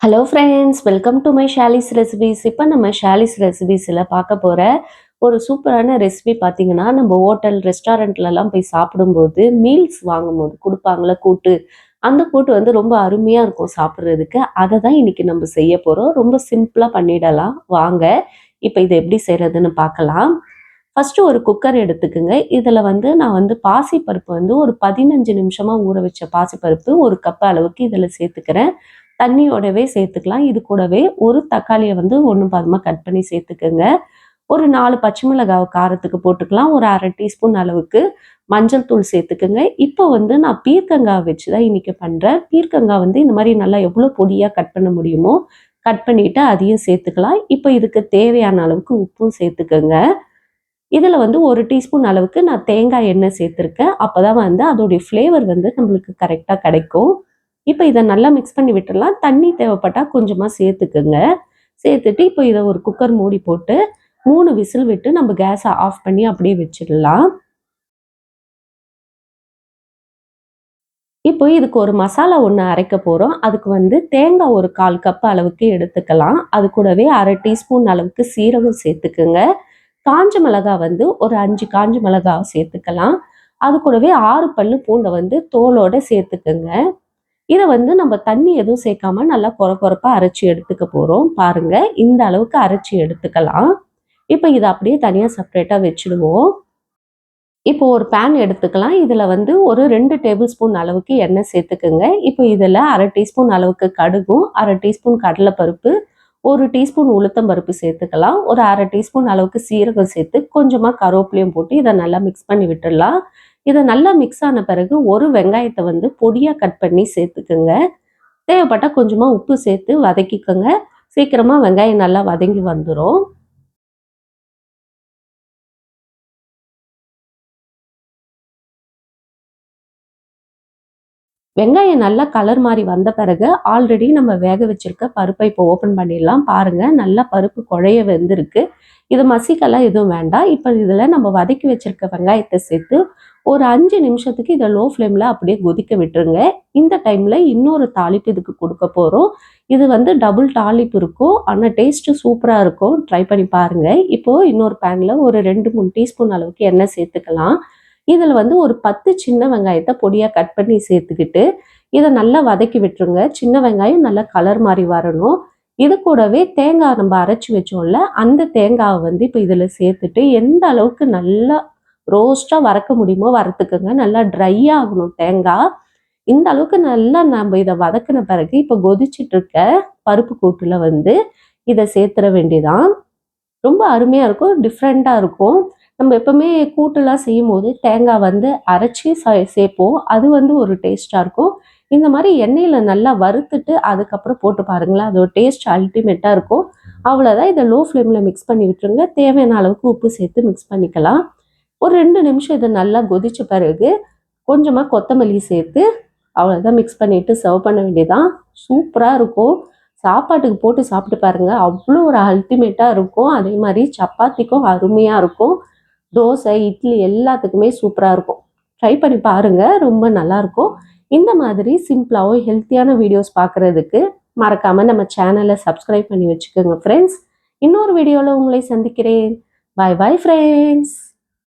Hello friends, welcome to my Shali's recipes. இப்போ நம்ம ஷாலிஸ் ரெசிபீஸில் பார்க்க போகிற ஒரு சூப்பரான ரெசிபி பார்த்தீங்கன்னா, நம்ம ஹோட்டல் ரெஸ்டாரண்ட்லலாம் போய் சாப்பிடும்போது மீல்ஸ் வாங்கும்போது கொடுப்பாங்கள கூட்டு, அந்த கூட்டு வந்து ரொம்ப அருமையாக இருக்கும் சாப்பிட்றதுக்கு. அதை தான் இன்னைக்கு நம்ம செய்ய போகிறோம். ரொம்ப சிம்பிளாக பண்ணிடலாம். வாங்க இப்போ இதை எப்படி செய்கிறதுன்னு பார்க்கலாம். ஃபஸ்ட்டு ஒரு குக்கர் எடுத்துக்குங்க. இதில் வந்து நான் வந்து பாசிப்பருப்பு வந்து ஒரு 15 நிமிஷமாக ஊற வச்ச பாசிப்பருப்பு ஒரு கப் அளவுக்கு இதில் சேர்த்துக்கிறேன். தண்ணியோடவே சேர்த்துக்கலாம். இது கூடவே ஒரு தக்காளிய வந்து 1 பாதிமா கட் பண்ணி சேர்த்துக்கங்க. ஒரு 4 பச்சை மிளகாய் காரத்துக்கு போட்டுக்கலாம். ஒரு 1/2 டீஸ்பூன் அளவுக்கு மஞ்சள் தூள் சேர்த்துக்கங்க. இப்போ வந்து நான் பீர்க்கங்காய் வச்சு தான் இன்னைக்கு பண்றேன். பீர்க்கங்காய் வந்து இந்த மாதிரி நல்லா எவ்வளோ பொடியா கட் பண்ண முடியுமோ கட் பண்ணிட்டு அதையும் சேர்த்துக்கலாம். இப்போ இதுக்கு தேவையான அளவுக்கு உப்பும் சேர்த்துக்கங்க. இதில் வந்து 1 டீஸ்பூன் அளவுக்கு நான் தேங்காய் எண்ணெய் சேர்த்துருக்கேன். அப்பதான் வந்து அதோடைய ஃப்ளேவர் வந்து நம்மளுக்கு கரெக்டாக கிடைக்கும். இப்போ இதை நல்லா மிக்ஸ் பண்ணி விட்டுடலாம். தண்ணி தேவைப்பட்டா கொஞ்சமாக சேர்த்துக்குங்க. சேர்த்துட்டு இப்போ இதை ஒரு குக்கர் மூடி போட்டு 3 விசில் விட்டு நம்ம கேஸை ஆஃப் பண்ணி அப்படியே வச்சிடலாம். இப்போ இதுக்கு ஒரு மசாலா ஒன்று அரைக்க போகிறோம். அதுக்கு வந்து தேங்காய் ஒரு 1/4 கப் அளவுக்கு எடுத்துக்கலாம். அது கூடவே 1/2 டீஸ்பூன் அளவுக்கு சீரகம் சேர்த்துக்குங்க. காஞ்ச மிளகாய் வந்து ஒரு 5 காஞ்ச மிளகாய் சேர்த்துக்கலாம். அது கூடவே 6 பல்லு பூண்டை வந்து தோலோட சேர்த்துக்குங்க. இதை வந்து நம்ம தண்ணி எதுவும் சேர்க்காம நல்லா கொரப்பா அரைச்சி எடுத்துக்க போகிறோம். பாருங்க, இந்த அளவுக்கு அரைச்சி எடுத்துக்கலாம். இப்போ இதை அப்படியே தனியாக செப்பரேட்டாக வச்சுடுவோம். இப்போ ஒரு பேன் எடுத்துக்கலாம். இதில் வந்து ஒரு 2 டேபிள் ஸ்பூன் அளவுக்கு எண்ணெய் சேர்த்துக்குங்க. இப்போ இதில் 1/2 டீஸ்பூன் அளவுக்கு கடுகும், 1/2 டீஸ்பூன் கடலைப்பருப்பு, 1 டீஸ்பூன் உளுத்தம் பருப்பு சேர்த்துக்கலாம். ஒரு 1/2 டீஸ்பூன் அளவுக்கு சீரகம் சேர்த்து கொஞ்சமாக கருவேப்பிலையும் போட்டு இதை நல்லா மிக்ஸ் பண்ணி விட்டுடலாம். இதை நல்லா மிக்ஸ் ஆன பிறகு ஒரு வெங்காயத்தை வந்து பொடியாக கட் பண்ணி சேர்த்துக்குங்க. தேவைப்பட்டால் கொஞ்சமாக உப்பு சேர்த்து வதக்கிக்கோங்க. சீக்கிரமாக வெங்காயம் நல்லா வதங்கி வந்துடும். வெங்காயம் நல்லா கலர் மாறி வந்த பிறகு ஆல்ரெடி நம்ம வேக வச்சிருக்க பருப்பை இப்போ ஓப்பன் பண்ணிடலாம். பாருங்க, நல்லா பருப்பு குழைய வெந்திருக்கு. இது மசிக்கெல்லாம் எதுவும் வேண்டாம். இப்போ இதில் நம்ம வதக்கி வச்சிருக்க வெங்காயத்தை சேர்த்து ஒரு 5 நிமிஷத்துக்கு இதை லோ ஃப்ளேமில் அப்படியே கொதிக்க விட்டுருங்க. இந்த டைமில் இன்னொரு தாளிப்பு இதுக்கு கொடுக்க போகிறோம். இது வந்து டபுள் தாளிப்பு இருக்கும். ஆனால் டேஸ்ட்டு சூப்பராக இருக்கும். ட்ரை பண்ணி பாருங்கள். இப்போது இன்னொரு பேனில் ஒரு 2, 3 டீஸ்பூன் அளவுக்கு எண்ணெய் சேர்த்துக்கலாம். இதில் வந்து ஒரு 10 சின்ன வெங்காயத்தை பொடியாக கட் பண்ணி சேர்த்துக்கிட்டு இதை நல்லா வதக்கி விட்டுருங்க. சின்ன வெங்காயம் நல்லா கலர் மாதிரி வரணும். இது கூடவே தேங்காய் நம்ம அரைச்சி வச்சோம்ல, அந்த தேங்காவை வந்து இப்போ இதில் சேர்த்துட்டு எந்த அளவுக்கு நல்லா ரோஸ்ட்டாக வறுக்க முடியுமோ வறுத்துக்குங்க. நல்லா ட்ரை ஆகணும் தேங்காய். இந்த அளவுக்கு நல்லா நம்ம இதை வதக்கின பிறகு இப்போ கொதிச்சிட்டு இருக்க பருப்பு கூட்டில் வந்து இதை சேர்த்துற வேண்டியதான். ரொம்ப அருமையாக இருக்கும். டிஃப்ரெண்ட்டாக இருக்கும். நம்ம எப்பவுமே கூட்டெல்லாம் செய்யும்போது தேங்காய் வந்து அரைச்சி சேர்ப்போம். அது வந்து ஒரு டேஸ்ட்டாக இருக்கும். இந்த மாதிரி எண்ணெயில் நல்லா வறுத்துட்டு அதுக்கப்புறம் போட்டு பாருங்களேன், அதோட டேஸ்ட் அல்டிமேட்டாக இருக்கும். அவ்வளோதான். இதை லோ ஃப்ளேமில் மிக்ஸ் பண்ணி விட்டுருங்க. தேவையான அளவுக்கு உப்பு சேர்த்து மிக்ஸ் பண்ணிக்கலாம். ஒரு 2 நிமிஷம் இதை நல்லா கொதிச்ச பிறகு கொஞ்சமாக கொத்தமல்லி சேர்த்து அவ்வளோதான், மிக்ஸ் பண்ணிவிட்டு சர்வ் பண்ண வேண்டியதான். சூப்பராக இருக்கும். சாப்பாட்டுக்கு போட்டு சாப்பிட்டு பாருங்க, அவ்வளோ ஒரு அல்டிமேட்டாக இருக்கும். அதே மாதிரி சப்பாத்திக்கும் அருமையாக இருக்கும். தோசை, இட்லி எல்லாத்துக்குமே சூப்பராக இருக்கும். ட்ரை பண்ணி பாருங்க, ரொம்ப நல்லாயிருக்கும். இந்த மாதிரி சிம்பிளாகவும் ஹெல்த்தியான வீடியோஸ் பார்க்குறதுக்கு மறக்காமல் நம்ம சேனலை சப்ஸ்கிரைப் பண்ணி வச்சுக்கோங்க ஃப்ரெண்ட்ஸ். இன்னொரு வீடியோவில் உங்களை சந்திக்கிறேன். பாய் பாய் ஃப்ரெண்ட்ஸ்.